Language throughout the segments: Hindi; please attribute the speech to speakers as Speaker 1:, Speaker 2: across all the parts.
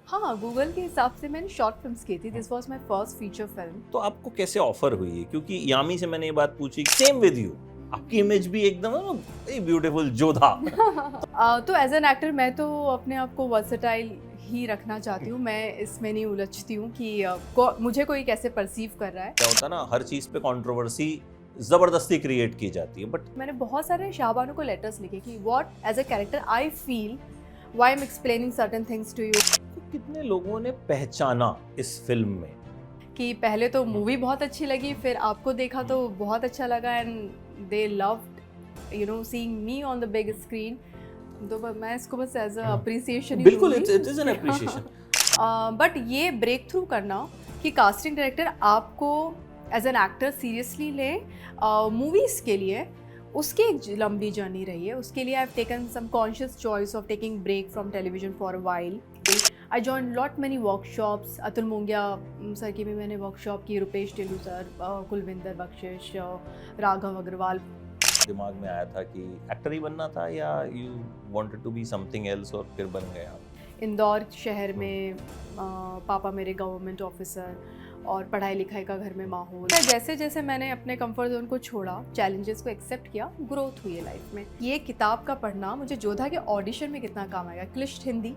Speaker 1: हाँ, गूगल के हिसाब से मैंने शॉर्ट फ़िल्म्स की थी। This was my first feature film.
Speaker 2: तो आपको कैसे ऑफर हुई है? क्योंकि यामी से मैंने ये बात पूछी, सेम विद यू, आपकी इमेज भी एकदम है ना, ब्यूटीफुल जोधा।
Speaker 1: तो एज़ एन एक्टर मैं तो अपने आप को वर्सेटाइल ही रखना चाहती हूँ। मैं इसमें नहीं उलझती हूँ कि मुझे कोई कैसे परसीव कर रहा है।
Speaker 2: क्या होता है ना, हर चीज पे कंट्रोवर्सी जबरदस्ती क्रिएट की जाती है, बट
Speaker 1: मैंने बहुत सारे शाहबानों को लेटर्स लिखे कि what as a character I feel why I am explaining certain things to you.
Speaker 2: कितने लोगों ने पहचाना इस फिल्म में?
Speaker 1: कि पहले तो मूवी बहुत अच्छी लगी, फिर आपको देखा तो बहुत अच्छा लगा and they loved seeing me on the big screen. तो मैं इसको बस एज अ अप्रिसिएशन ही
Speaker 2: बिल्कुल,
Speaker 1: लूंगी।
Speaker 2: It is an appreciation.
Speaker 1: But ये ब्रेक थ्रू करना कि कास्टिंग डायरेक्टर आपको एज एन एक्टर सीरियसली ले मूवीज़ के लिए, उसकी एक लंबी जर्नी रही है। उसके लिए I have taken some conscious choice of taking break from television for a while. I join lot many workshops. Atul Mungiya sir की भी मैंने वर्कशॉप की, रुपेश टिल्लू सर, कुलविंदर बख्शिश, राघव अग्रवाल।
Speaker 2: दिमाग में आया था कि एक्टर ही बनना था या you wanted to be something else और फिर बन गए आप?
Speaker 1: इंदौर शहर में पापा मेरे गवर्नमेंट ऑफिसर और पढ़ाई लिखाई का घर में माहौल। जैसे जैसे मैंने अपने कंफर्ट जोन को छोड़ा, चैलेंजेस को एक्सेप्ट किया, ग्रोथ हुई है लाइफ में। ये किताब का पढ़ना मुझे जोधा के ऑडिशन में कितना काम आएगा। क्लिष्ट हिंदी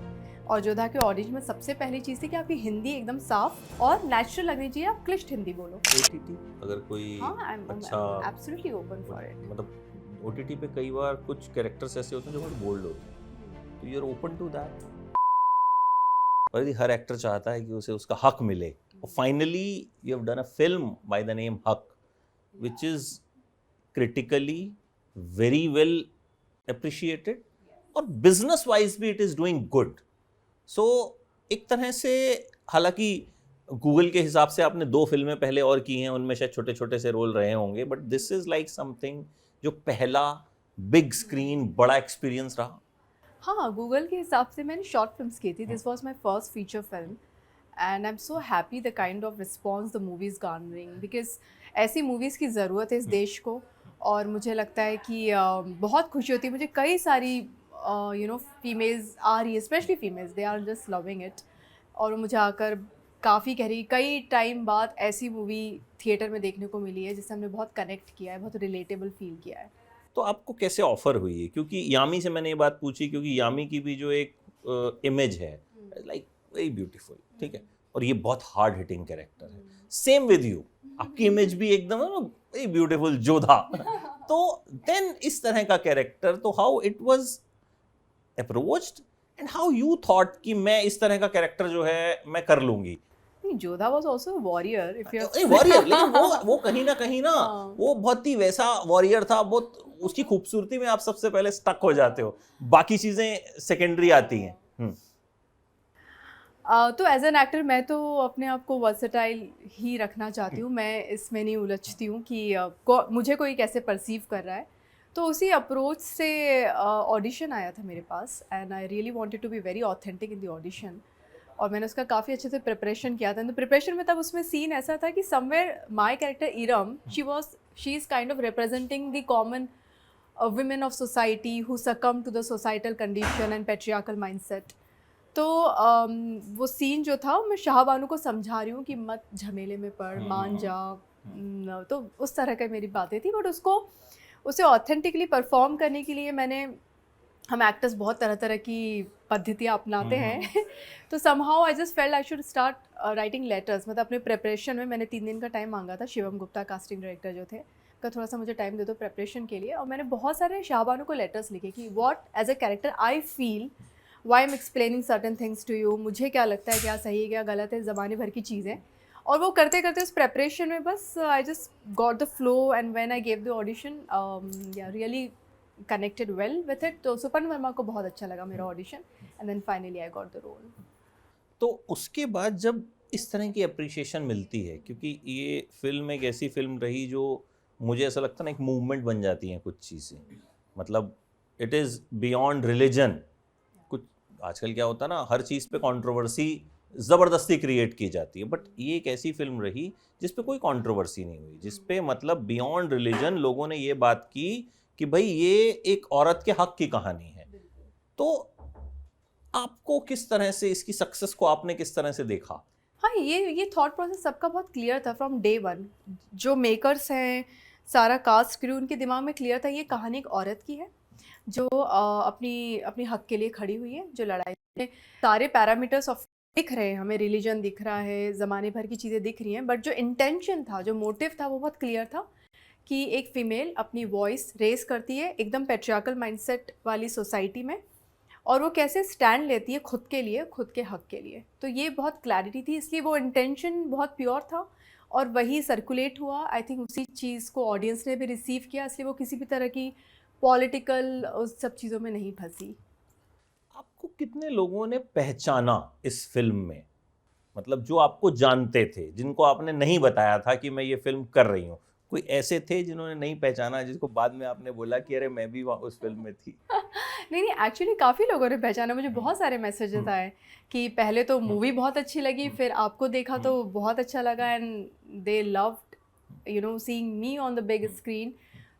Speaker 1: और जोधा के ऑडिशन में सबसे पहली चीज़ थी कि आपकी हिंदी एकदम साफ और नेचुरल लगनी चाहिए। आप क्लिष्ट हिंदी बोलो।
Speaker 2: ओटीटी अगर कोई
Speaker 1: हाँ, आई एम
Speaker 2: अच्छा,
Speaker 1: एब्सोल्युटली ओपन फॉर इट।
Speaker 2: मतलब ओटीटी पे कई बार कुछ कैरेक्टर्स ऐसे होते हैं जो बहुत बोल्ड होते हैं, तो you are open to that? और यदि हर एक्टर चाहता है कि उसे उसका हक मिले, और finally you have done a film by the name हक, which is critically very well appreciated, और बिजनेस वाइज भी इट इज डूइंग गुड। सो एक तरह से, हालांकि गूगल के हिसाब से आपने 2 फिल्में पहले और की हैं, उनमें शायद छोटे छोटे से रोल रहे होंगे, but this is like something जो पहला बिग स्क्रीन बड़ा एक्सपीरियंस रहा।
Speaker 1: हाँ, गूगल के हिसाब से मैंने शॉर्ट फिल्म्स की थी। This was my first feature film and I am so happy the kind of response the movie is garnering, because ऐसी मूवीज़ की ज़रूरत है इस देश को। और मुझे लगता है कि बहुत खुशी होती है मुझे। कई सारी फीमेल्स आ रही है, specially females, they are just loving it. और वो मुझे आकर काफ़ी कह रही, कई टाइम बाद ऐसी मूवी थिएटर में देखने को मिली है जिससे हमने बहुत कनेक्ट किया है, बहुत रिलेटेबल फील किया है।
Speaker 2: तो आपको कैसे ऑफर हुई है? क्योंकि यामी से मैंने ये बात पूछी क्योंकि यामी की भी जो एक इमेज है, लाइक वेरी ब्यूटीफुल, ठीक है, और ये बहुत हार्ड हिटिंग कैरेक्टर है। सेम विद यू, आपकी इमेज भी एकदम है ना, वेरी ब्यूटीफुल जोधा। तो देन इस तरह का कैरेक्टर, तो how it was approached and how you thought कि मैं इस तरह का कैरेक्टर जो है मैं कर लूंगी?
Speaker 1: नहीं, Jodha was also a warrior if you
Speaker 2: warrior, लेकिन वो कहीं ना कहीं ना,
Speaker 1: हाँ।
Speaker 2: वो बहुत ही वैसा वॉरियर था। बहुत उसकी खूबसूरती में आप सबसे पहले स्टक हो जाते हो, बाकी चीजें सेकेंडरी आती हैं।
Speaker 1: तो एज एन एक्टर मैं तो अपने आप को वर्सेटाइल ही रखना चाहती हूँ। मैं इसमें नहीं उलझती हूँ कि मुझे कोई कैसे परसीव कर रहा है। तो उसी अप्रोच से ऑडिशन आया था मेरे पास and I really wanted to be very authentic in the audition. और मैंने उसका काफ़ी अच्छे से प्रिपरेशन किया था। तो प्रिपरेशन में तब उसमें सीन ऐसा था कि somewhere my character Iram, she is kind of representing the common women of society who succumb to the societal condition and patriarchal mindset। तो वो सीन जो था मैं शाहबानू को समझा रही हूँ कि मत झमेले में पड़, मान जा। तो उस तरह की मेरी बातें थी। बट उसे ऑथेंटिकली परफॉर्म करने के लिए हम एक्टर्स बहुत तरह तरह की पद्धतियाँ अपनाते हैं। तो somehow I just felt I should start writing letters. मतलब अपने प्रिपरेशन में मैंने 3 दिन का टाइम मांगा था। शिवम गुप्ता कास्टिंग डायरेक्टर जो थे, का थोड़ा सा मुझे टाइम दे दो प्रिपरेशन के लिए। और मैंने बहुत सारे शाहबानों को लेटर्स लिखे कि what as a character I feel why I am explaining certain things to you. मुझे क्या लगता है, क्या सही है, क्या गलत है, ज़माने भर की चीज़ें। और वो करते करते उस प्रेपरेशन में बस I just got the flow and when I gave the audition really connected well with it. तो सुपन वर्मा को बहुत अच्छा लगा मेरा audition and then finally I got the role.
Speaker 2: तो उसके बाद जब इस तरह की अप्रिशिएशन मिलती है, क्योंकि ये फिल्म एक ऐसी फिल्म रही जो मुझे ऐसा लगता है ना, एक मूवमेंट बन जाती हैं कुछ चीज़ें। मतलब इट इज़ बियॉन्ड रिलीजन। कुछ आजकल क्या होता है ना, हर चीज़ पे कंट्रोवर्सी ज़बरदस्ती क्रिएट की जाती है, बट ये एक ऐसी फिल्म रही जिस पे कोई कंट्रोवर्सी नहीं हुई, जिस पे मतलब बियॉन्ड रिलीजन लोगों ने ये बात की कि भाई ये एक औरत के हक की कहानी है। तो आपको किस तरह से इसकी सक्सेस को आपने किस तरह से देखा?
Speaker 1: हाँ, ये थॉट प्रोसेस सबका बहुत क्लियर था फ्रॉम डे वन। जो मेकर्स हैं, सारा कास्ट क्रू, उनके दिमाग में क्लियर था ये कहानी एक औरत की है जो अपनी अपनी हक के लिए खड़ी हुई है, जो लड़ाई में सारे पैरामीटर्स ऑफ दिख रहे हैं हमें, रिलीजन दिख रहा है, ज़माने भर की चीज़ें दिख रही हैं, बट जो इंटेंशन था, जो मोटिव था, वो बहुत क्लियर था कि एक फ़ीमेल अपनी वॉइस रेस करती है एकदम पेट्रियार्कल माइंडसेट वाली सोसाइटी में, और वो कैसे स्टैंड लेती है खुद के लिए, खुद के हक के लिए। तो ये बहुत क्लैरिटी थी, इसलिए वो इंटेंशन बहुत प्योर था और वही सर्कुलेट हुआ। आई थिंक उसी चीज़ को ऑडियंस ने भी रिसीव किया, इसलिए वो किसी भी तरह की पॉलिटिकल उस सब चीज़ों में नहीं फंसी।
Speaker 2: आपको कितने लोगों ने पहचाना इस फिल्म में? मतलब जो आपको जानते थे, जिनको आपने नहीं बताया था कि मैं ये फिल्म कर रही हूँ, कोई ऐसे थे जिन्होंने नहीं पहचाना, जिसको बाद में आपने बोला कि अरे मैं भी उस फिल्म में थी?
Speaker 1: नहीं नहीं, एक्चुअली काफ़ी लोगों ने पहचाना, मुझे बहुत सारे मैसेजेस आए कि पहले तो मूवी बहुत अच्छी लगी, फिर आपको देखा तो बहुत अच्छा लगा, and they loved seeing me on the big screen.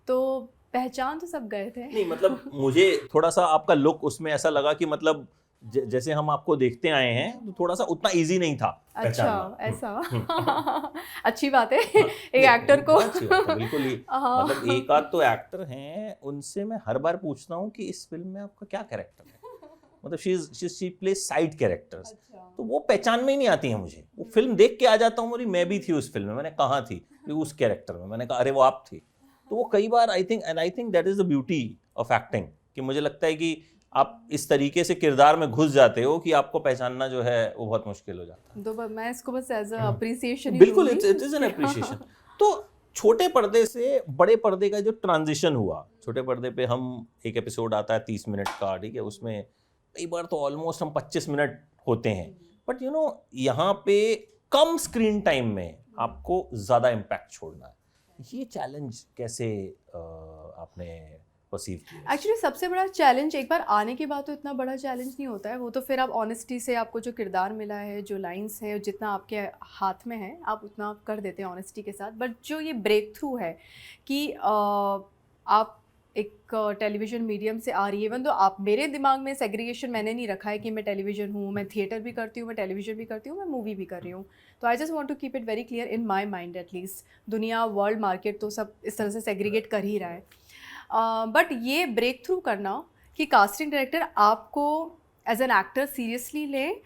Speaker 1: तो पहचान तो सब गए थे।
Speaker 2: नहीं मतलब मुझे थोड़ा सा आपका लुक उसमें ऐसा लगा कि मतलब जैसे हम आपको देखते आए हैं, तो थोड़ा सा उतना इजी नहीं था
Speaker 1: अच्छा,
Speaker 2: पहचानना।
Speaker 1: ऐसा अच्छी बात है
Speaker 2: हाँ,
Speaker 1: एक एक्टर को।
Speaker 2: बहुत अच्छी बात है, बिल्कुल ही।
Speaker 1: हाँ।
Speaker 2: मतलब एक आध तो एक्टर हैं, उनसे मैं हर बार पूछता हूँ कि इस फिल्म में आपका क्या कैरेक्टर है। मतलब शी प्ले साइड कैरेक्टर्स, तो वो पहचान में ही नहीं आती हैं मुझे। वो फिल्म देख के आ जाता हूँ, मैं भी थी उस फिल्म में, मैंने कहा थी कि उस कैरेक्टर में, मैंने कहा अरे वो आप थी। तो वो कई बार I think that is the beauty of acting, कि मुझे लगता है कि आप इस तरीके से किरदार में घुस जाते हो कि आपको पहचानना जो है वो बहुत मुश्किल हो जाता है।
Speaker 1: तो मैं इसको बस एज अ अप्रिसिएशन ही
Speaker 2: बिल्कुल,
Speaker 1: लूंगी।
Speaker 2: It is an appreciation. तो छोटे पर्दे से बड़े पर्दे का जो ट्रांजिशन हुआ, छोटे पर्दे पे हम एक एपिसोड आता है 30 मिनट का, ठीक है, उसमें कई बार तो ऑलमोस्ट हम 25 मिनट होते हैं, बट यहाँ पे कम स्क्रीन टाइम में आपको ज़्यादा इम्पैक्ट छोड़ना है। ये चैलेंज कैसे आपने परसीव किया?
Speaker 1: एक्चुअली सबसे बड़ा चैलेंज, एक बार आने के बाद तो इतना बड़ा चैलेंज नहीं होता है, वो तो फिर आप ऑनेस्टी से, आपको जो किरदार मिला है, जो लाइंस है, जितना आपके हाथ में है आप उतना कर देते हैं ऑनेस्टी के साथ। बट जो ये ब्रेक थ्रू है कि आप एक टेलीविज़न मीडियम से आ रही है, इवन तो आप, मेरे दिमाग में सेग्रीगेशन मैंने नहीं रखा है कि मैं टेलीविज़न हूँ, मैं थिएटर भी करती हूँ, मैं टेलीविज़न भी करती हूँ, मैं मूवी भी कर रही हूँ। तो I just want to keep it very clear in my mind at least. दुनिया, वर्ल्ड, मार्केट तो सब इस तरह से सेग्रीगेट कर ही रहा है। बट ये ब्रेक थ्रू करना कि कास्टिंग डायरेक्टर आपको एज एन एक्टर सीरियसली लें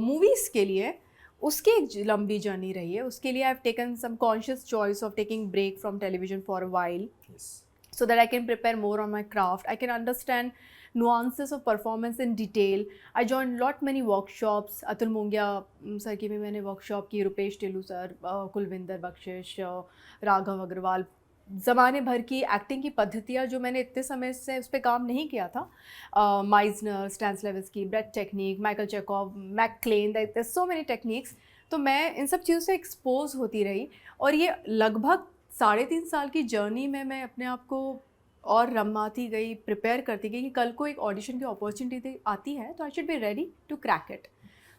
Speaker 1: मूवीज़ के लिए, उसकी एक लंबी जर्नी रही है। उसके लिए I have taken some conscious choice of taking break from television for a while, so that I can prepare more on my craft. I can understand nuances of performance in detail. I joined lot many workshops. Atul Mungiya sir की भी मैंने वर्कशॉप की, रुपेश टेलू सर, कुलविंदर बख्शिश, राघव अग्रवाल, ज़माने भर की एक्टिंग की पद्धतियाँ जो मैंने इतने समय से उस पर काम नहीं किया था, Meisner, Stanislavski, breath technique, Michael Chekhov, McLean, there so many techniques. तो मैं इन सब चीज़ों से एक्सपोज होती रही, और ये लगभग 3.5 साल की जर्नी में मैं अपने आप को और रमाती गई, प्रिपेयर करती गई कि कल को एक ऑडिशन की अपॉर्चुनिटी आती है तो I should be ready to crack it.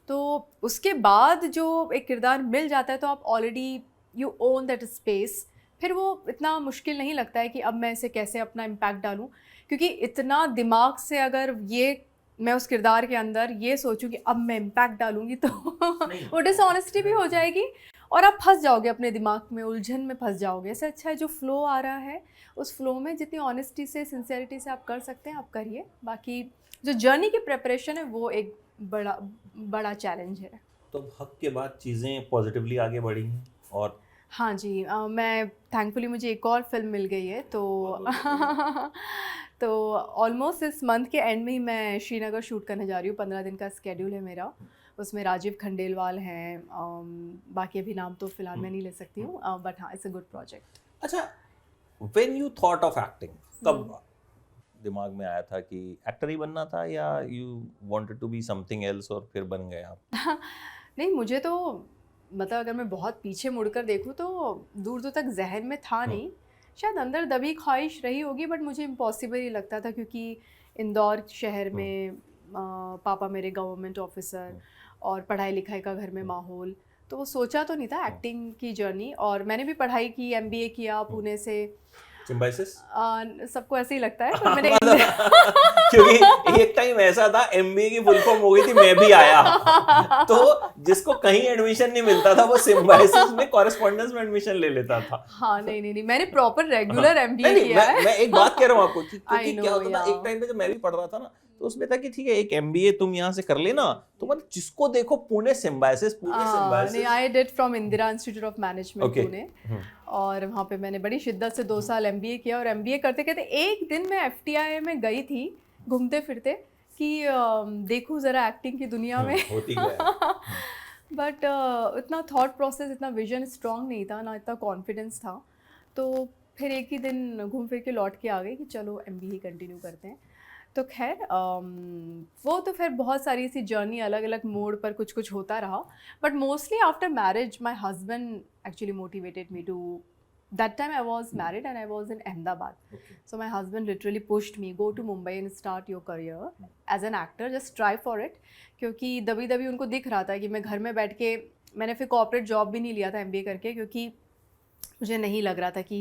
Speaker 1: तो उसके बाद जो एक किरदार मिल जाता है तो आप already you own that space, फिर वो इतना मुश्किल नहीं लगता है कि अब मैं इसे कैसे अपना इम्पैक्ट डालूं, क्योंकि इतना दिमाग से अगर ये मैं उस किरदार के अंदर ये सोचूं कि अब मैं इम्पैक्ट डालूंगी तो वो डिसऑनेस्टी भी हो जाएगी और आप फंस जाओगे, अपने दिमाग में उलझन में फंस जाओगे। इससे अच्छा है जो फ्लो आ रहा है उस फ्लो में जितनी ऑनेस्टी से, सिंसियरिटी से आप कर सकते हैं आप करिए। बाकी जो जर्नी की प्रिपरेशन है वो एक बड़ा चैलेंज है।
Speaker 2: तो हक के बाद चीज़ें पॉजिटिवली आगे बढ़ी हैं और
Speaker 1: हाँ जी, मैं थैंकफुली मुझे एक और फिल्म मिल गई है, तो तो ऑलमोस्ट इस मंथ के एंड में ही मैं श्रीनगर शूट करने जा रही हूँ। 15 दिन का स्केड्यूल है मेरा, उसमें राजीव खंडेलवाल हैं, बाकी अभी नाम तो फिलहाल मैं नहीं ले सकती हूँ, बट हाँ इट्स अ गुड प्रोजेक्ट।
Speaker 2: अच्छा, when you thought of acting, कब दिमाग में आया था कि एक्टर ही बनना था, या you wanted to be something else और फिर बन गए आप?
Speaker 1: नहीं, मुझे तो मतलब अगर मैं बहुत पीछे मुड़कर देखूँ तो दूर दूर तक जहन में था नहीं, शायद अंदर दबी ख्वाहिश रही होगी, बट मुझे इम्पॉसिबल ही लगता था क्योंकि इंदौर शहर में पापा मेरे गवर्नमेंट ऑफिसर और पढ़ाई लिखाई का घर में माहौल, तो वो सोचा तो नहीं था एक्टिंग की जर्नी। और मैंने भी पढ़ाई की, MBA किया पुणे से,
Speaker 2: सिम्बायोसिस
Speaker 1: सबको ऐसे ही लगता है, पर मैंने
Speaker 2: क्योंकि एक टाइम ऐसा था एमबीए की फुल फॉर्म हो गई थी, मैं भी आया, तो जिसको कहीं एडमिशन नहीं मिलता था वो सिम्बायोसिस में कॉरेस्पॉन्डेंस में एडमिशन ले लेता था।
Speaker 1: हाँ नहीं, मैंने प्रॉपर रेगुलर एमबीए
Speaker 2: नहीं,
Speaker 1: किया है।
Speaker 2: मैं एक बात कह रहा हूँ आपको कि
Speaker 1: I
Speaker 2: क्योंकि क्या
Speaker 1: know,
Speaker 2: होता था
Speaker 1: yeah.
Speaker 2: एक टाइम पे जब मैं भी पढ़ रहा था ना, तो उसमें था कि ठीक है एक एमबीए तुम यहाँ से कर लेना, तो मतलब जिसको देखो पुणे सिम्बायोसिस
Speaker 1: नहीं, I did from Indira institute of management
Speaker 2: Okay.
Speaker 1: Pune, और वहाँ पे मैंने बड़ी शिद्दत से 2 साल एमबीए किया, और एमबीए करते करते एक दिन मैं एफटीआई में गई थी घूमते फिरते कि देखूँ ज़रा एक्टिंग की दुनिया में।
Speaker 2: होती क्या
Speaker 1: बट इतना थॉट प्रोसेस, इतना विजन स्ट्रांग नहीं था ना, इतना कॉन्फिडेंस था, तो फिर एक ही दिन घूम फिर के लौट के आ गई कि चलो एमबीए ही कंटिन्यू करते हैं। तो खैर वो तो फिर बहुत सारी सी जर्नी अलग अलग मोड पर कुछ कुछ होता रहा, but mostly after marriage my husband actually motivated me to, that time I was married and I was in Ahmedabad.
Speaker 2: Okay.
Speaker 1: So my husband literally pushed me, go to Mumbai and start your career as an actor, just try for it. क्योंकि दबी दबी उनको दिख रहा था कि मैं घर में बैठ के, मैंने फिर कॉर्पोरेट जॉब भी नहीं लिया था एमबीए करके, क्योंकि मुझे नहीं लग रहा था कि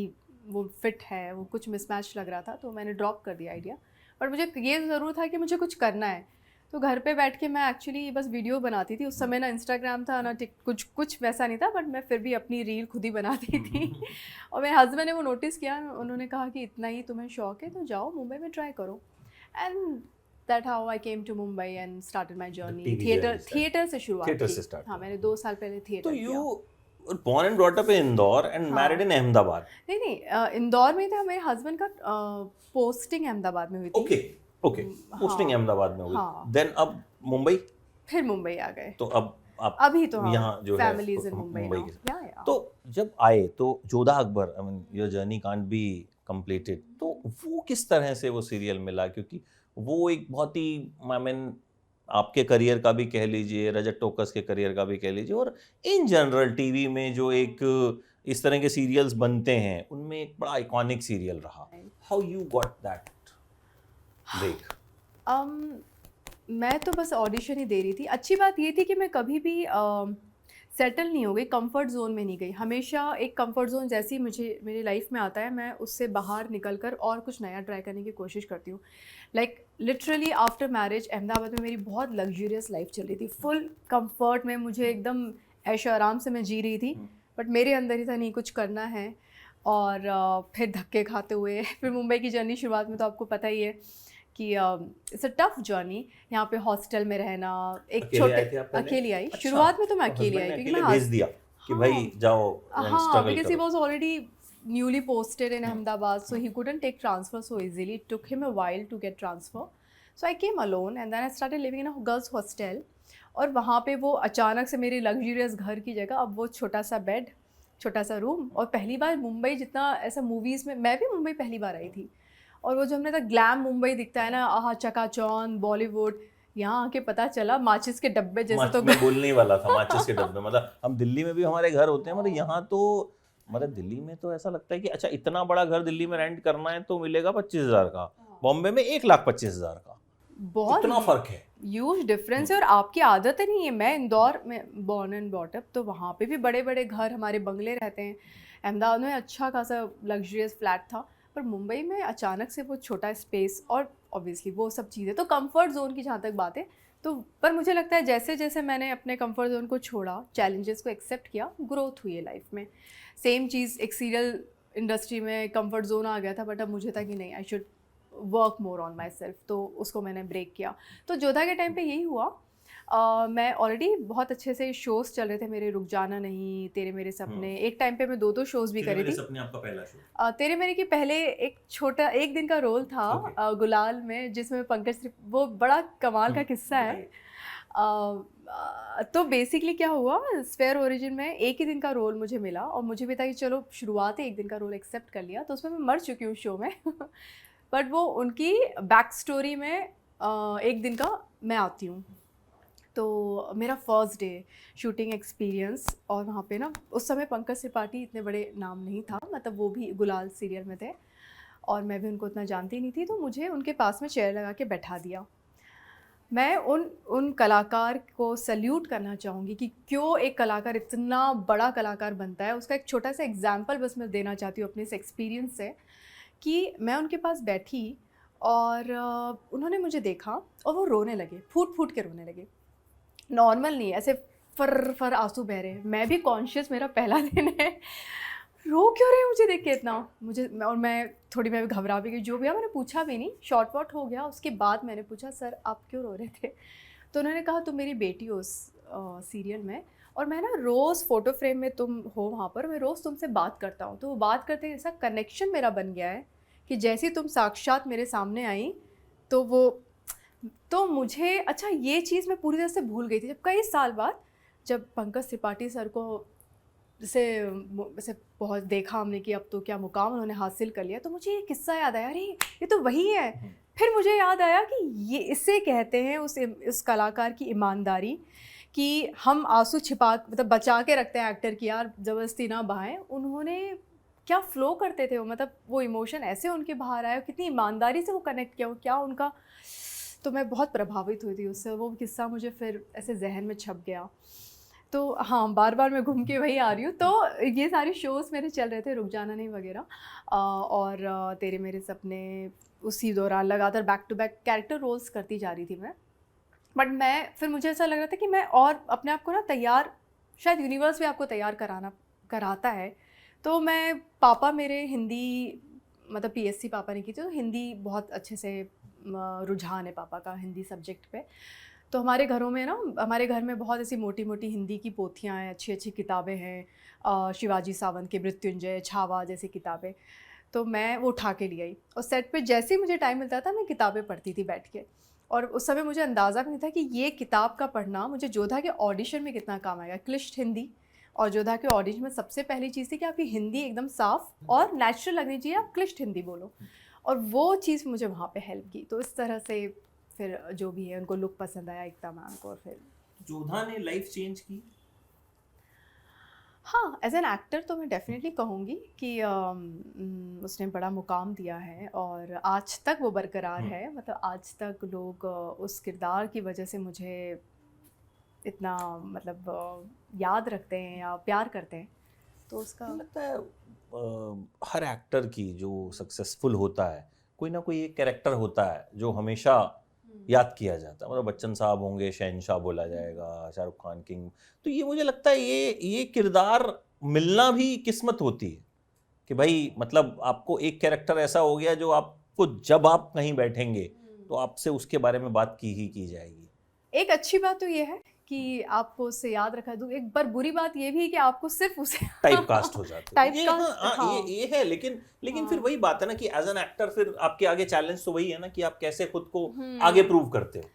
Speaker 1: वो फिट है, वो कुछ मिसमैच लग रहा था, तो मैंने ड्रॉप कर दिया आइडिया। बट मुझे ये ज़रूर था कि मुझे कुछ करना है, तो घर पे बैठ के मैं एक्चुअली बस वीडियो बनाती थी। उस समय ना इंस्टाग्राम था ना कुछ वैसा नहीं था, बट मैं फिर भी अपनी रील खुद ही बनाती थी। और मेरे हस्बैंड ने वो नोटिस किया, उन्होंने कहा कि इतना ही तुम्हें शौक है तो जाओ मुंबई में ट्राई करो, and that how I came to Mumbai and started my journey. Theatre से शुरुआत की। हाँ, मैंने 2 साल पहले थिएटर
Speaker 2: तो
Speaker 1: किया।
Speaker 2: you born and brought up in Indore and married in Ahmedabad.
Speaker 1: नहीं, इंदौर में था, मेरे हस्बैंड का पोस्टिंग अहमदाबाद में हुई थी।
Speaker 2: ओके पोस्टिंग अहमदाबाद में हुई, देन अब मुंबई,
Speaker 1: फिर मुंबई आ गए।
Speaker 2: तो अब आप
Speaker 1: अभी तो
Speaker 2: यहाँ जो है
Speaker 1: फैमिलीज इन मुंबई
Speaker 2: के
Speaker 1: नाउ। या
Speaker 2: तो जब आए तो Jodha Akbar, I mean your journey can't be completed, तो वो किस तरह से वो सीरियल मिला? क्योंकि वो एक बहुत ही, आई मीन आपके करियर का भी कह लीजिए, रजत टोकस के करियर का भी कह लीजिए, और इन जनरल टीवी में जो एक इस तरह के सीरियल्स बनते हैं उनमें एक बड़ा आइकॉनिक सीरियल रहा। How you got that break?
Speaker 1: मैं तो बस ऑडिशन ही दे रही थी। अच्छी बात ये थी कि मैं कभी भी सेटल नहीं हो गई, कंफर्ट जोन में नहीं गई। हमेशा एक कंफर्ट जोन जैसी मुझे मेरी लाइफ में आता है, मैं उससे बाहर निकल कर और कुछ नया ट्राई करने की कोशिश करती हूँ। Like literally after marriage Ahmedabad में मेरी बहुत लग्जरियस लाइफ चल रही थी, फुल कंफर्ट में, मुझे एकदम ऐशो आराम से मैं जी रही थी, बट मेरे अंदर ही था नहीं कुछ करना है। और फिर धक्के खाते हुए फिर मुंबई की जर्नी शुरुआत में तो आपको पता ही है कि इट्स अ टफ जर्नी। यहाँ पे हॉस्टल में रहना, एक छोटे अकेली आई। शुरुआत में तो मैं अकेली आई क्योंकि मैं
Speaker 2: भेज दिया कि भाई जाओ,
Speaker 1: हाँ, because he was already newly posted in Ahmedabad, so he couldn't take transfer so easily. It took him a while to get transfer. So I came alone and then I started living in a girls hostel. और वहाँ पे वो अचानक से मेरे लग्जरियस घर की जगह अब वो छोटा सा बेड, छोटा सा रूम, और पहली बार मुंबई जितना ऐसा मूवीज़ में, मैं भी मुंबई पहली बार आई थी, और वो जो हमने तो ग्लैम मुंबई दिखता है ना, आहा चकाचौंध बॉलीवुड, यहाँ आके पता चला माचिस के डब्बे जैसे। तो
Speaker 2: मैं बोलने ही वाला था माचिस के डब्बे। मतलब हम दिल्ली में भी हमारे घर होते हैं, मतलब यहाँ तो, मतलब दिल्ली में तो ऐसा लगता है कि अच्छा इतना बड़ा घर दिल्ली में रेंट करना है तो मिलेगा 25,000 का, बॉम्बे में 1,25,000 का। बहुत इतना फर्क है,
Speaker 1: ह्यूज डिफरेंस है। और आपकी आदत नहीं है। मैं इंदौर में बॉर्न एंड ब्रॉट अप, तो वहाँ पे भी बड़े बड़े घर, हमारे बंगले रहते हैं। अहमदाबाद में अच्छा खासा लग्जरियस फ्लैट था, पर मुंबई में अचानक से वो छोटा स्पेस और ऑब्वियसली वो सब चीज़ें। तो कंफर्ट जोन की जहाँ तक बात है, तो पर मुझे लगता है जैसे जैसे मैंने अपने कंफर्ट जोन को छोड़ा, चैलेंजेस को एक्सेप्ट किया, ग्रोथ हुई है लाइफ में। सेम चीज़ एक सीरियल इंडस्ट्री में कंफर्ट जोन आ गया था, बट अब मुझे था कि नहीं, I should work more on my self, तो उसको मैंने ब्रेक किया। तो जोधा के टाइम पे यही हुआ। मैं ऑलरेडी बहुत अच्छे से शोज़ चल रहे थे मेरे, रुक जाना नहीं, तेरे मेरे सपने, एक टाइम पे मैं 2 शोज़ भी करी थी।
Speaker 2: सपने आपका पहला शो? तेरे
Speaker 1: मेरे के पहले एक छोटा 1 दिन का रोल था गुलाल में, जिसमें पंकज, वो बड़ा कमाल का किस्सा है। तो बेसिकली क्या हुआ, स्फेयर ओरिजिन में 1 ही दिन का रोल मुझे मिला, और मुझे भी था कि चलो शुरुआत है, 1 दिन का रोल एक्सेप्ट कर लिया, तो उसमें मैं मर चुकी हूँ शो में। बट वो उनकी बैक स्टोरी में 1 दिन का मैं आती हूँ। तो मेरा फर्स्ट डे शूटिंग एक्सपीरियंस, और वहाँ पे ना उस समय पंकज त्रिपाठी इतने बड़े नाम नहीं था, मतलब वो भी गुलाल सीरियल में थे और मैं भी उनको इतना जानती नहीं थी, तो मुझे उनके पास में चेयर लगा के बैठा दिया। मैं उन कलाकार को सल्यूट करना चाहूँगी कि क्यों एक कलाकार इतना बड़ा कलाकार बनता है। उसका एक छोटा सा एग्जाम्पल बस मैं देना चाहती हूँ अपने इस एक्सपीरियंस से कि मैं उनके पास बैठी और उन्होंने मुझे देखा और वो रोने लगे, फूट फूट के रोने लगे। नॉर्मल नहीं, ऐसे फर फर आंसू बह रहे हैं। मैं भी कॉन्शियस, मेरा पहला दिन है, रो क्यों रहे हैं मुझे देख के इतना, और मैं भी घबरा भी गई। जो भी है मैंने पूछा भी नहीं, शॉर्ट वॉट हो गया। उसके बाद मैंने पूछा सर आप क्यों रो रहे थे? तो उन्होंने कहा तुम मेरी बेटी हो उस सीरियल में, और मैं ना रोज़ फ़ोटो फ्रेम में तुम हो वहाँ पर, मैं रोज़ तुमसे बात करता हूँ। तो वो बात करते ऐसा कनेक्शन मेरा बन गया है कि जैसे ही तुम साक्षात मेरे सामने आई तो मुझे, अच्छा ये चीज़ मैं पूरी तरह से भूल गई थी। जब कई साल बाद जब पंकज त्रिपाठी सर को जैसे बहुत देखा हमने कि अब तो क्या मुकाम उन्होंने हासिल कर लिया, तो मुझे ये किस्सा याद आया, अरे ये तो वही है। फिर मुझे याद आया कि ये इससे कहते हैं उस कलाकार की ईमानदारी, कि हम आंसू छिपा मतलब बचा के रखते हैं एक्टर की, यार ज़बरदस्ती ना बहाएं। उन्होंने क्या फ़्लो करते थे वो, मतलब वो इमोशन ऐसे उनके बाहर आया, कितनी ईमानदारी से वो कनेक्ट किया, वो क्या उनका, तो मैं बहुत प्रभावित हुई थी उससे। वो किस्सा मुझे फिर ऐसे जहन में छप गया। तो हाँ, बार बार मैं घूम के वही आ रही हूँ। तो ये सारे शोज़ मेरे चल रहे थे, रुक जाना नहीं वगैरह, और तेरे मेरे सपने, उसी दौरान लगातार back to back character roles करती जा रही थी मैं। बट मैं फिर मुझे ऐसा लग रहा था कि मैं और अपने आप को ना तैयार, शायद यूनिवर्स भी आपको तैयार कराता है। तो मैं, पापा मेरे हिंदी, मतलब पीएससी पापा ने की थी, तो हिंदी बहुत अच्छे से रुझान है पापा का हिंदी सब्जेक्ट पे। तो हमारे घरों में ना, हमारे घर में बहुत ऐसी मोटी मोटी हिंदी की पोथियाँ हैं, अच्छी अच्छी किताबें हैं, शिवाजी सावंत के मृत्युंजय, छावा जैसी किताबें। तो मैं वो उठा के ले आई, और सेट पे जैसे ही मुझे टाइम मिलता था मैं किताबें पढ़ती थी बैठ के। और उस समय मुझे अंदाज़ा भी नहीं था कि ये किताब का पढ़ना मुझे जोधा के ऑडिशन में कितना काम आएगा। क्लिष्ट हिंदी, और जोधा के ऑडिशन में सबसे पहली चीज़ थी कि आपकी हिंदी एकदम साफ़ और नेचुरल लगनी चाहिए, आप क्लिष्ट हिंदी बोलो, और वो चीज़ मुझे वहाँ पे हेल्प की। तो इस तरह से फिर जो भी है उनको लुक पसंद आया एकता मैम को, और फिर
Speaker 2: जोधा ने लाइफ चेंज की।
Speaker 1: हाँ, एज एन एक्टर तो मैं डेफिनेटली कहूँगी कि उसने बड़ा मुकाम दिया है, और आज तक वो बरकरार है। मतलब आज तक लोग उस किरदार की वजह से मुझे इतना, मतलब याद रखते हैं या प्यार करते हैं। तो उसका
Speaker 2: लगता है हर एक्टर की जो सक्सेसफुल होता है, कोई ना कोई एक कैरेक्टर होता है जो हमेशा याद किया जाता है। मतलब बच्चन साहब होंगे, शहनशाह बोला जाएगा, शाहरुख खान किंग। तो ये मुझे लगता है ये किरदार मिलना भी किस्मत होती है कि भाई मतलब आपको एक कैरेक्टर ऐसा हो गया जो आपको जब आप कहीं बैठेंगे तो आपसे उसके बारे में बात की जाएगी।
Speaker 1: एक अच्छी बात तो ये है कि आपको उससे याद रखा दूँ। एक बार बुरी बात ये भी है कि आपको सिर्फ उसे
Speaker 2: टाइप कास्ट हो जाते हैं। ये
Speaker 1: टाइपकास्ट,
Speaker 2: हाँ,
Speaker 1: हाँ।
Speaker 2: ये है, लेकिन फिर
Speaker 1: हाँ।
Speaker 2: वही बात है ना कि एज एन एक्टर फिर आपके आगे चैलेंज तो वही है ना कि आप कैसे खुद को आगे
Speaker 1: हम्म,
Speaker 2: प्रूव करते हो।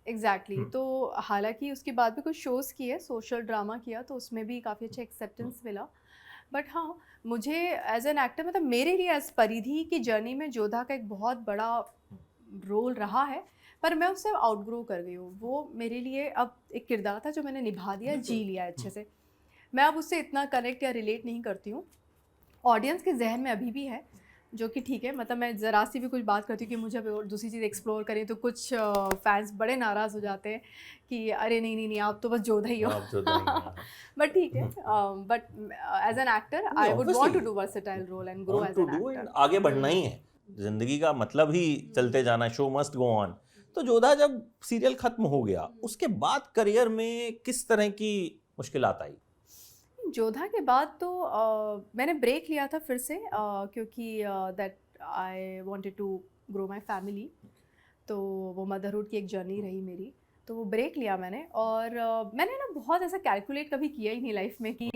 Speaker 1: एग्जैक्टली। तो हालांकि उसके बाद भी कुछ शोज़ किए, सोशल ड्रामा किया, तो उसमें भी काफ़ी अच्छा एक्सेप्टेंस मिला। बट हाँ, मुझे एज एन एक्टर, मतलब मेरे लिए एज परिधि की जर्नी में जोधा का एक बहुत बड़ा रोल रहा है, पर मैं उससे आउटग्रो कर गई हूँ। वो मेरे लिए अब एक किरदार था जो मैंने निभा दिया, जी लिया अच्छे से। मैं अब उससे इतना कनेक्ट या रिलेट नहीं करती हूँ। ऑडियंस के जहन में अभी भी है, जो कि ठीक है। मतलब मैं ज़रा सी भी कुछ बात करती हूँ कि मुझे अब और दूसरी चीज़ एक्सप्लोर करें, तो कुछ फैंस बड़े नाराज़ हो जाते हैं कि अरे नहीं नहीं नहीं, आप तो बस जोधा ही हो।
Speaker 2: आप जो दाएंगे
Speaker 1: बट ठीक है, but as an actor I would want to do versatile role and grow
Speaker 2: want
Speaker 1: as
Speaker 2: to
Speaker 1: an
Speaker 2: do and
Speaker 1: actor.
Speaker 2: आगे बढ़ना ही है। जिंदगी का मतलब ही चलते जाना, शो मस्ट गो ऑन। तो जोधा जब सीरियल खत्म हो गया उसके बाद करियर में किस तरह की मुश्किलात आई?
Speaker 1: जोधा के बाद तो मैंने ब्रेक लिया था फिर से, क्योंकि that I wanted to grow my family. तो वो मदरहुड की एक जर्नी रही मेरी, तो वो ब्रेक लिया मैंने। और मैंने ना बहुत ऐसा कैलकुलेट कभी किया ही नहीं लाइफ में कि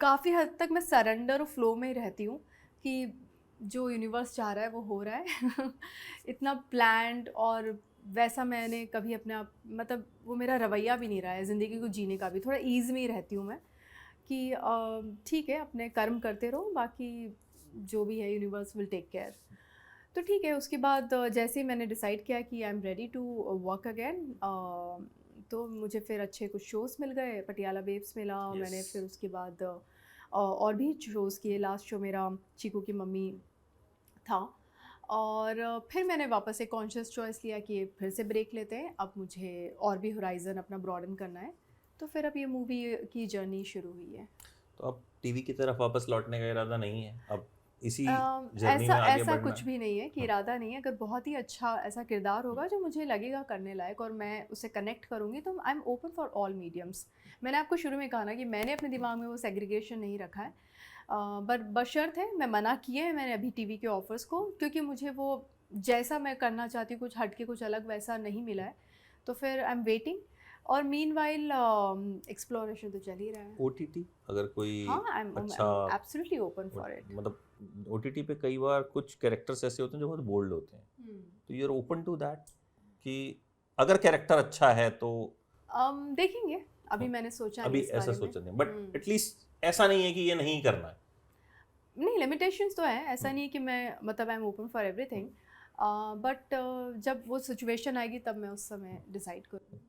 Speaker 1: काफ़ी हद तक मैं सरेंडर और फ्लो में ही रहती हूँ कि जो यूनिवर्स चाह रहा है वो हो रहा है। इतना प्लान्ड और वैसा मैंने कभी अपने आप, मतलब वो मेरा रवैया भी नहीं रहा है ज़िंदगी को जीने का भी। थोड़ा ईज़ में ही रहती हूँ मैं कि ठीक है अपने कर्म करते रहो, बाकी जो भी है यूनिवर्स विल टेक केयर। तो ठीक है, उसके बाद जैसे ही मैंने डिसाइड किया कि I am ready to work again, तो मुझे फिर अच्छे कुछ शोज़ मिल गए, पटियाला बेब्स मिला। मैंने फिर उसके बाद और भी शोज़ किए। लास्ट शो मेरा चीकू की मम्मी था, और फिर मैंने वापस एक कॉन्शियस चॉइस लिया कि फिर से ब्रेक लेते हैं, अब मुझे और भी होराइज़न अपना ब्रॉडन करना है। तो फिर अब ये मूवी की जर्नी शुरू हुई है।
Speaker 2: तो अब टीवी की तरफ वापस लौटने का इरादा नहीं है अब? इसी जर्नी में
Speaker 1: ऐसा
Speaker 2: आगे
Speaker 1: ऐसा
Speaker 2: बढ़ना
Speaker 1: कुछ भी नहीं है कि इरादा नहीं है। अगर बहुत ही अच्छा ऐसा किरदार होगा जो मुझे लगेगा करने लायक और मैं उसे कनेक्ट करूँगी, तो I am open for all mediums. मैंने आपको शुरू में कहा ना कि मैंने अपने दिमाग में वो सेग्रीगेशन नहीं रखा है, बट बशर्ते मैं मना किए हैं मैंने अभी टीवी के ऑफर्स को, क्योंकि मुझे वो जैसा मैं करना चाहती हूँ, कुछ हट के कुछ अलग वैसा नहीं मिला है। तो फिर आई एम वेटिंग, और मीनवाइल एक्सप्लोरेशन तो चल ही रहा है।
Speaker 2: ओटीटी अगर कोई
Speaker 1: हाँ, आई एम
Speaker 2: अच्छा
Speaker 1: एब्सोल्युटली ओपन फॉर इट।
Speaker 2: मतलब ओटीटी पे कई बार कुछ कैरेक्टर्स ऐसे होते हैं जो बहुत बोल्ड होते हैं, तो you are open to that कि अगर कैरेक्टर अच्छा है तो
Speaker 1: देखेंगे, अभी मैंने सोचा
Speaker 2: अभी
Speaker 1: नहीं इस
Speaker 2: ऐसा
Speaker 1: बारे में।
Speaker 2: सोचा नहीं, बट एटलीस्ट ऐसा नहीं है कि ये नहीं करना है।
Speaker 1: नहीं, लिमिटेशंस तो है, ऐसा नहीं है कि मैं मतलब I am open for everything, but जब वो सिचुएशन आएगी तब मैं उस समय डिसाइड करूँगी।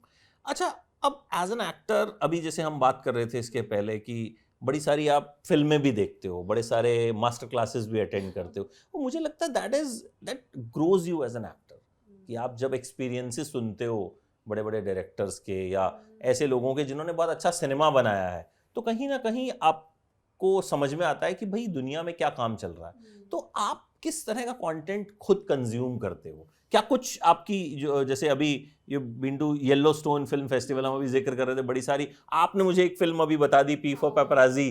Speaker 2: अच्छा, अब एज एन एक्टर, अभी जैसे हम बात कर रहे थे इसके पहले कि बड़ी सारी आप फिल्में भी देखते हो, बड़े सारे मास्टर क्लासेस भी अटेंड करते हो, और मुझे लगता है that grows you as an actor, कि आप जब एक्सपीरियंसेस सुनते हो बड़े बड़े डायरेक्टर्स के या ऐसे लोगों के जिन्होंने बहुत अच्छा सिनेमा बनाया है, तो कहीं ना कहीं आपको समझ में आता है कि भाई दुनिया में क्या काम चल रहा है। तो आप किस तरह का कंटेंट खुद कंज्यूम करते हो? क्या कुछ आपकी जो, जैसे अभी you been to yellow stone film festival, हम अभी जिक्र कर रहे थे, बड़ी सारी, आपने मुझे एक फिल्म अभी बता दी, पी फॉर पेपराजी,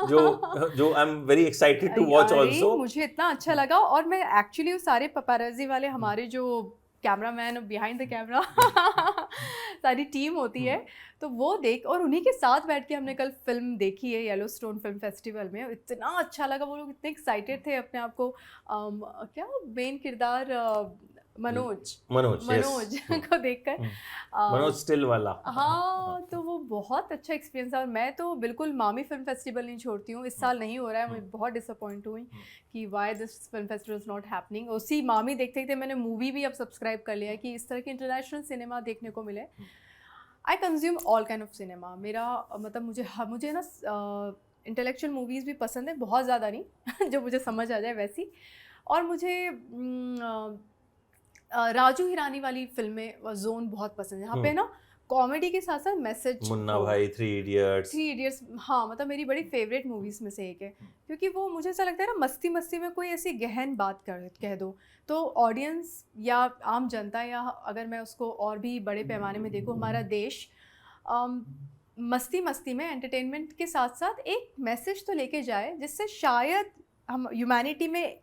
Speaker 2: जो I am very excited to watch also.
Speaker 1: मुझे इतना अच्छा लगा, और मैं एक्चुअली वो सारे पेपराजी वाले हमारे जो कैमरामैन बिहाइंड द कैमरा सारी टीम होती है, तो वो देख, और उन्हीं के साथ बैठ के हमने कल फिल्म देखी है येलो स्टोन फिल्म फेस्टिवल में। इतना अच्छा लगा, वो लोग इतने एक्साइटेड थे अपने आप को क्या मेन किरदार मनोज
Speaker 2: yes.
Speaker 1: को देखकर।
Speaker 2: मनोज स्टिल वाला।
Speaker 1: हाँ, तो वो बहुत अच्छा एक्सपीरियंस था, और मैं तो बिल्कुल मामी फिल्म फेस्टिवल नहीं छोड़ती हूँ। इस साल नहीं हो रहा है, मैं बहुत डिसअपॉइंट हुई कि why this film festival is not happening. उसी मामी देखते देखते मैंने मूवी भी अब सब्सक्राइब कर लिया है कि इस तरह की इंटरनेशनल सिनेमा देखने को मिले। I consume all kind of cinema. मेरा मतलब मुझे ना इंटेलेक्चुअल मूवीज़ भी पसंद है, बहुत ज़्यादा नहीं जो मुझे समझ आ जाए वैसी। और मुझे राजू हिरानी वाली फिल्में जोन बहुत पसंद है। यहाँ पे ना कॉमेडी के साथ साथ मैसेज,
Speaker 2: मुन्ना भाई, थ्री इडियट्स,
Speaker 1: हाँ, मतलब मेरी बड़ी फेवरेट मूवीज़ में से एक है, क्योंकि वो मुझे ऐसा लगता है ना, मस्ती मस्ती में कोई ऐसी गहन बात कह दो तो ऑडियंस या आम जनता, या अगर मैं उसको और भी बड़े पैमाने में देखूँ, हमारा देश मस्ती मस्ती में एंटरटेनमेंट के साथ साथ एक मैसेज तो लेके जाए, जिससे शायद हम ह्यूमैनिटी में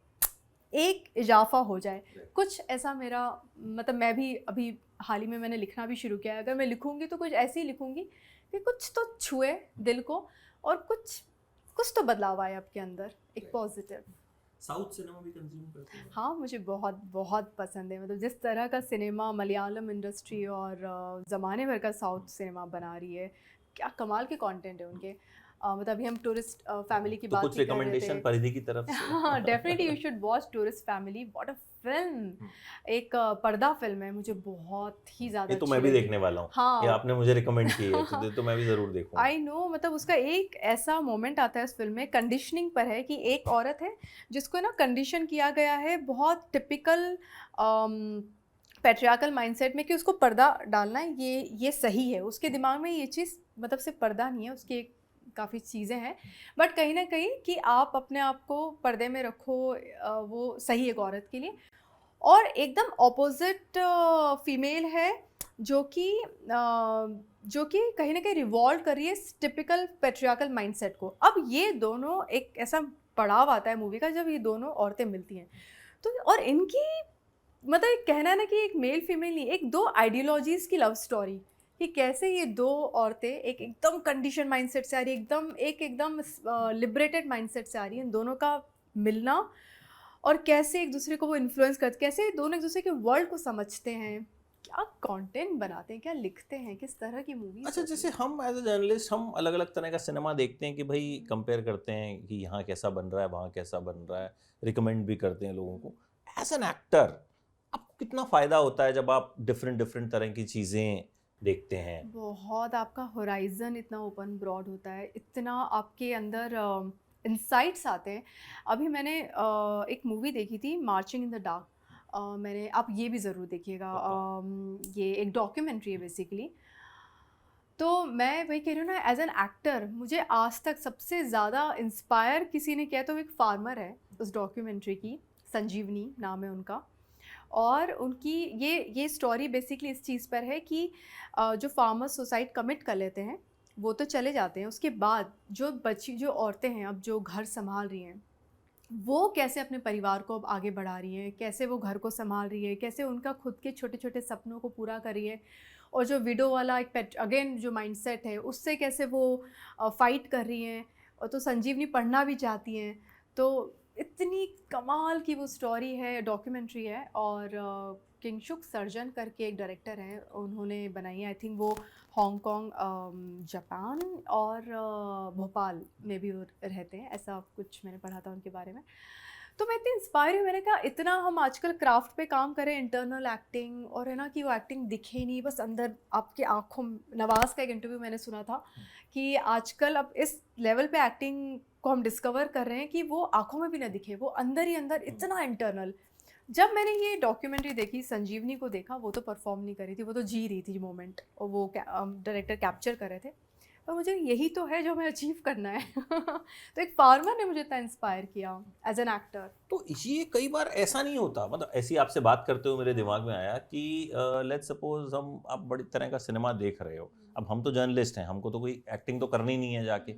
Speaker 1: एक इजाफा हो जाए। कुछ ऐसा मेरा मतलब, मैं भी अभी हाल ही में मैंने लिखना भी शुरू किया है। अगर मैं लिखूंगी तो कुछ ऐसे ही लिखूंगी कि कुछ तो छुए दिल को, और कुछ तो बदलाव आए आपके अंदर, एक पॉजिटिव।
Speaker 2: साउथ सिनेमा भी कंज्यूम करते हैं?
Speaker 1: हाँ, मुझे बहुत बहुत पसंद है। मतलब जिस तरह का सिनेमा मलयालम इंडस्ट्री और ज़माने भर का साउथ सिनेमा बना रही है, क्या कमाल के कंटेंट है उनके। मतलब अभी हम टूरिस्ट फैमिली की
Speaker 2: तो
Speaker 1: बात
Speaker 2: कुछ
Speaker 1: ही कर रहे
Speaker 2: रिकमेंडेशन
Speaker 1: थे।
Speaker 2: परिधि की तरफ से?
Speaker 1: हाँ, definitely you should watch tourist family, what a film. एक पर्दा फिल्म है, मुझे बहुत ही ज़्यादा
Speaker 2: ये तो मैं भी देखने वाला हूँ।
Speaker 1: हाँ,
Speaker 2: ये आपने मुझे रिकमेंड की है, तो मैं भी ज़रूर देखूँगा।
Speaker 1: आई नो, मतलब उसका एक ऐसा मोमेंट आता है उस फिल्म में, कंडीशनिंग पर है, कि एक औरत है जिसको ना कंडीशन किया गया है बहुत टिपिकल पैट्रियार्कल माइंडसेट में, कि उसको पर्दा डालना है, ये सही है। उसके दिमाग में ये चीज़ मतलब सिर्फ पर्दा नहीं है, उसकी काफ़ी चीज़ें हैं, बट कहीं ना कहीं कि आप अपने आप को पर्दे में रखो, वो सही है एक औरत के लिए। और एकदम ऑपोजिट फीमेल है जो कि कहीं ना कहीं रिवॉल्व कर रही है टिपिकल पैट्रियार्कल माइंडसेट को। अब ये दोनों, एक ऐसा पड़ाव आता है मूवी का जब ये दोनों औरतें मिलती हैं, तो और इनकी मतलब एक कहना है ना कि एक मेल फीमेल नहीं, एक दो आइडियोलॉजीज़ की लव स्टोरी, कि कैसे ये दो औरतें एक एकदम कंडीशन माइंडसेट से आ रही है, एकदम लिबरेटेड माइंडसेट से आ रही है, इन दोनों का मिलना, और कैसे एक दूसरे को वो इन्फ्लुएंस करते, कैसे दोनों एक दूसरे के वर्ल्ड को समझते हैं, क्या कंटेंट बनाते हैं, क्या लिखते हैं, किस तरह की मूवीज।
Speaker 2: अच्छा, जैसे हम एज ए जर्नलिस्ट हम अलग अलग तरह का सिनेमा देखते हैं कि भाई कंपेयर करते हैं कि यहाँ कैसा बन रहा है, वहाँ कैसा बन रहा है, रिकमेंड भी करते हैं लोगों को। एज एन एक्टर आपको कितना फ़ायदा होता है जब आप डिफरेंट तरह की चीज़ें देखते हैं?
Speaker 1: बहुत, आपका होराइजन इतना ओपन ब्रॉड होता है, इतना आपके अंदर इंसाइट्स आते हैं। अभी मैंने एक मूवी देखी थी, मार्चिंग इन द डार्क। मैंने, आप ये भी ज़रूर देखिएगा, ये एक डॉक्यूमेंट्री है बेसिकली। तो मैं वही कह रही हूँ ना, एज एन एक्टर मुझे आज तक सबसे ज़्यादा इंस्पायर किसी ने किया तो वो एक फार्मर है, उस डॉक्यूमेंट्री की, संजीवनी नाम है उनका। और उनकी ये स्टोरी बेसिकली इस चीज़ पर है कि जो फार्मर्स सुसाइड कमिट कर लेते हैं वो तो चले जाते हैं, उसके बाद जो औरतें हैं अब जो घर संभाल रही हैं, वो कैसे अपने परिवार को अब आगे बढ़ा रही हैं, कैसे वो घर को संभाल रही है, कैसे उनका खुद के छोटे छोटे सपनों को पूरा कर रही है, और जो विडो वाला एक अगेन जो माइंडसेट है उससे कैसे वो फाइट कर रही हैं, और तो संजीवनी पढ़ना भी चाहती हैं। तो इतनी कमाल की वो स्टोरी है, डॉक्यूमेंट्री है। और किंगशुक सर्जन करके एक डायरेक्टर हैं, उन्होंने बनाई है। आई थिंक वो हांगकांग, जापान और भोपाल में भी वो रहते हैं, ऐसा कुछ मैंने पढ़ा था उनके बारे में। तो मैं इतनी इंस्पायर हुई, मैंने कहा इतना हम आजकल क्राफ्ट पे काम करें, इंटरनल एक्टिंग, और है ना कि वो एक्टिंग दिखे नहीं, बस अंदर आपके आँखों। नवाज़ का एक इंटरव्यू मैंने सुना था कि आजकल अब इस लेवल पे एक्टिंग को हम डिस्कवर कर रहे हैं कि वो आँखों में भी ना दिखे, वो अंदर ही अंदर इतना इंटरनल। जब मैंने ये डॉक्यूमेंट्री देखी, संजीवनी को देखा, वो तो परफॉर्म नहीं कर रही थी, वो तो जी रही थी मोमेंट, और वो डायरेक्टर कैप्चर कर रहे थे। पर मुझे यही तो है जो मैं अचीव करना है। तो एक फार्मर ने मुझे इतना इंस्पायर किया एज एन एक्टर।
Speaker 2: तो ये कई बार ऐसा नहीं होता, मतलब ऐसी आपसे बात करते हुए मेरे दिमाग में आया कि लेट्स सपोज हम आप बड़ी तरह का सिनेमा देख रहे हो, अब हम तो जर्नलिस्ट हैं, हमको तो कोई एक्टिंग तो करनी नहीं है जाके।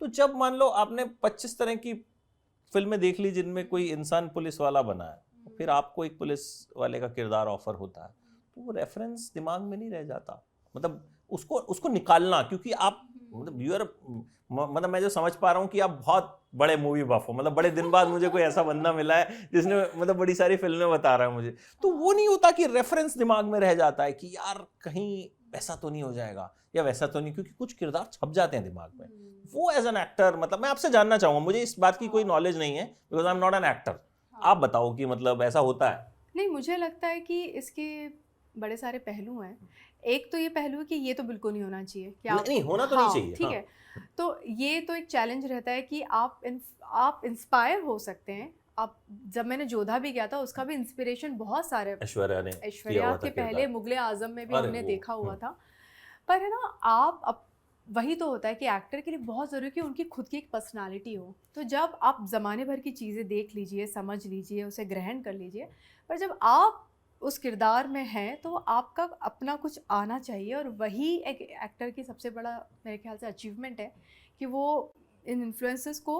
Speaker 2: तो जब मान लो आपने 25 तरह की फिल्में देख ली जिनमें कोई इंसान पुलिस वाला बना है, फिर आपको एक पुलिस वाले का किरदार ऑफर होता है, तो वो रेफरेंस दिमाग में नहीं रह जाता, मतलब उसको निकालना, क्योंकि आप मतलब यू आर, मतलब मैं जो समझ पा रहा हूँ कि आप बहुत बड़े मूवी बफ हो, मतलब बड़े दिन बाद मुझे कोई ऐसा बंदा मिला है जिसने मतलब बड़ी सारी फिल्में बता रहा है मुझे। तो वो नहीं होता कि रेफरेंस दिमाग में रह जाता है कि यार कहीं ऐसा तो नहीं हो जाएगा या वैसा तो नहीं, क्योंकि कुछ किरदार छप जाते हैं दिमाग में। वो एज एन एक्टर, मतलब मैं आपसे जानना चाहूँगा, मुझे इस बात की कोई नॉलेज नहीं है because I am not an actor, आप बताओ कि मतलब ऐसा होता है?
Speaker 1: नहीं, मुझे लगता है कि इसके बड़े सारे पहलू हैं। एक तो ये पहलू है कि ये तो बिल्कुल नहीं होना चाहिए कि आप,
Speaker 2: नहीं होना तो नहीं चाहिए,
Speaker 1: ठीक है। तो ये तो एक चैलेंज रहता है कि आप इंस्पायर हो सकते हैं। आप, जब मैंने जोधा भी किया था, उसका भी इंस्पिरेशन बहुत सारे ऐश्वर्या के पहले मुगले आजम में भी हमने देखा हुआ था। पर है ना, आप वही तो होता है कि एक्टर के लिए बहुत ज़रूरी है कि उनकी खुद की एक पर्सनालिटी हो। तो जब आप ज़माने भर की चीज़ें देख लीजिए, समझ लीजिए, उसे ग्रहण कर लीजिए, पर जब आप उस किरदार में हैं तो आपका अपना कुछ आना चाहिए। और वही एक एक्टर की सबसे बड़ा मेरे ख्याल से अचीवमेंट है कि वो इन इन्फ्लुएंसेस को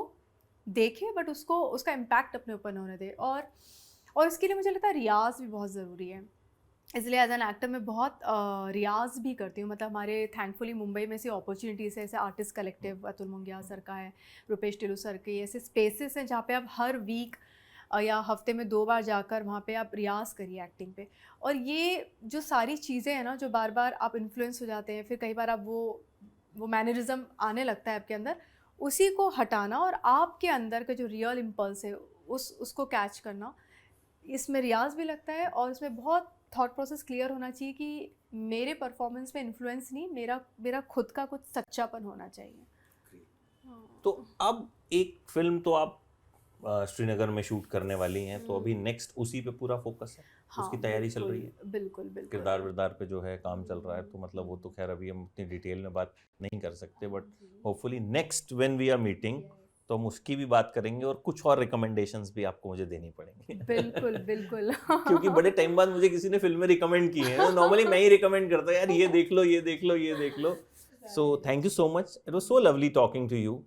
Speaker 1: देखे, बट उसका इम्पैक्ट अपने ऊपर होने दे। और इसके लिए मुझे लगता है रियाज भी बहुत ज़रूरी है। इसलिए एज एन एक्टर मैं बहुत रियाज भी करती हूँ। मतलब हमारे थैंकफुली मुंबई में ऐसी अपॉर्चुनिटीज़ है, ऐसे artist collective Atul Mungiya sir का है, रुपेश टिलू सर के, ऐसे स्पेसेस हैं जहाँ पे आप हर वीक या हफ्ते में 2 बार जाकर वहाँ पे आप रियाज़ करिए एक्टिंग पे। और ये जो सारी चीज़ें हैं ना, जो बार बार आप इन्फ्लुएंस हो जाते हैं, फिर कई बार आप वो मैनरिज्म आने लगता है आपके अंदर, उसी को हटाना और आपके अंदर का जो रियल इम्पल्स है उसको कैच करना, इसमें रियाज भी लगता है। और इसमें बहुत थॉट प्रोसेस क्लियर होना चाहिए कि मेरे परफॉर्मेंस में इन्फ्लुएंस नहीं, मेरा खुद का कुछ सच्चापन होना चाहिए।
Speaker 2: तो अब एक फिल्म तो आप श्रीनगर में शूट करने वाली हैं, तो अभी नेक्स्ट उसी पे पूरा फोकस है? हाँ, उसकी तैयारी चल रही है?
Speaker 1: बिल्कुल।
Speaker 2: किरदार पे जो है काम चल रहा है, तो मतलब वो तो खैर अभी हम इतनी डिटेल में बात नहीं कर सकते, but hopefully next when we are meeting तो हम उसकी भी बात करेंगे और कुछ और रिकमेंडेशंस भी आपको मुझे देनी पड़ेंगी।
Speaker 1: बिल्कुल।
Speaker 2: क्योंकि बड़े टाइम बाद मुझे किसी ने फिल्में रिकमेंड की हैं, नॉर्मली मैं ही रिकमेंड करता हूँ, यार ये देख लो। So thank you so much, it was so lovely talking to you.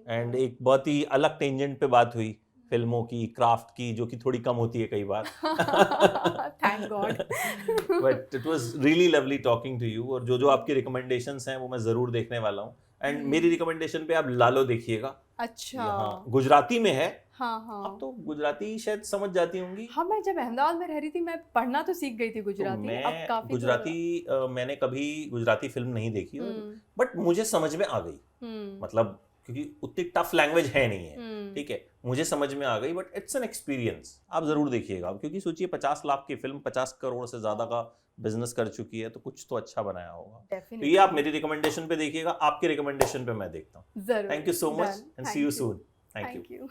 Speaker 2: And एक बहुत ही अलग टेंजेंट पे बात हुई, फिल्मों की, क्राफ्ट की, जो कि थोड़ी कम होती है कई बार।
Speaker 1: Thank God.
Speaker 2: But it was really lovely talking to you. और जो आपकी रिकमेंडेशंस हैं वो मैं ज़रूर देखने वाला हूँ। एंड मेरी रिकमेंडेशन पे आप लालो देखिएगा।
Speaker 1: अच्छा,
Speaker 2: हाँ, गुजराती में है।
Speaker 1: हाँ।
Speaker 2: आप तो गुजराती शायद समझ जाती होंगी।
Speaker 1: हाँ, मैं जब अहमदाबाद में रह रही थी, मैं पढ़ना तो सीख गई थी गुजराती।
Speaker 2: तो
Speaker 1: अब काफी
Speaker 2: गुजराती मैंने कभी गुजराती फिल्म नहीं देखी, बट मुझे समझ में आ गई। मतलब क्योंकि उतनी टफ लैंग्वेज है नहीं है, ठीक है, मुझे समझ में आ गई, बट इट्स एन एक्सपीरियंस। आप जरूर देखिएगा, क्योंकि सोचिए 50 लाख की फिल्म 50 करोड़ से ज्यादा का बिजनेस कर चुकी है, तो कुछ तो अच्छा बनाया होगा। तो ये आप मेरी रिकमेंडेशन पे देखिएगा, आपके रिकमेंडेशन पे मैं देखता हूँ। Thank you so much and see you soon. Thank you.